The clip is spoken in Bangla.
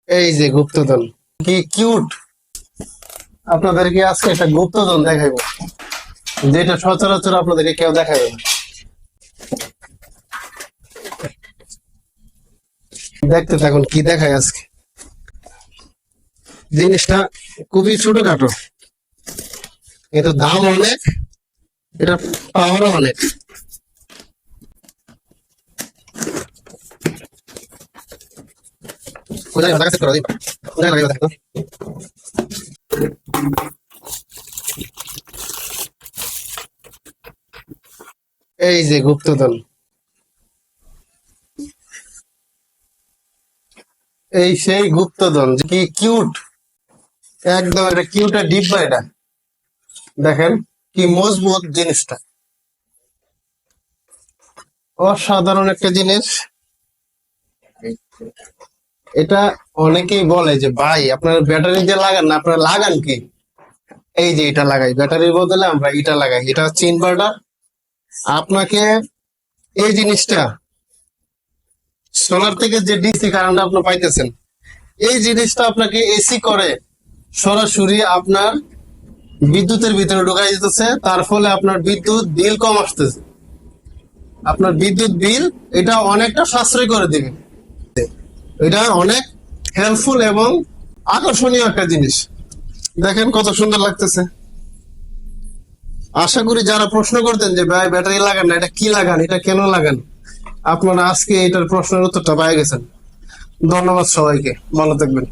এই যে গুপ্তধন, কি কিউট! আপনাদেরকে আজকে একটা গুপ্তধন দেখাইবো, যেটা সচরাচর আপনাদেরকে কেউ দেখাবে না। দেখতে থাকুন কি দেখায় আজকে। জিনিসটা খুবই ছোটখাটো, কিন্তু দাম অনেক, এটা পাওয়ারও অনেক। কোথায় লাগাতে পারো? কোথায় লাগাতে দেখো। এই যে গুপ্তধন, এই সেই গুপ্তধন, কি কিউট! একদম এটা কিউট আর ডিব্বা। এটা দেখেন কি মজবুত জিনিসটা, অসাধারণ একটা জিনিস। এটা অনেকেই বলে যে ভাই আপনার ব্যাটারি দিয়ে লাগান না, আপনারা লাগান কি? এই যে এটা লাগাই, ব্যাটারির বদলে আমরা এটা লাগাই। এটা হচ্ছে ইনভার্টার। আপনাকে এই জিনিসটা সোলার থেকে যে ডিসি কারেন্ট আপনি পাইতেছেন, এই জিনিসটা আপনাকে এসি করে সরাসরি আপনার বিদ্যুতের ভিতরে ঢুকাই দিতেছে। তার ফলে আপনার বিদ্যুৎ বিল কম আসতেছে। আপনার বিদ্যুৎ বিল এটা অনেকটা সাশ্রয় করে দিবে। এটা অনেক হেল্পফুল এবং আকর্ষণীয় একটা জিনিস। দেখেন কত সুন্দর লাগতেছে। আশা করি যারা প্রশ্ন করতেন যে ভাই ব্যাটারি লাগান না, এটা কি লাগান, এটা কেন লাগান, আপনারা আজকে এটার প্রশ্নের উত্তরটা পেয়ে গেছেন। ধন্যবাদ সবাইকে, ভালো থাকবেন।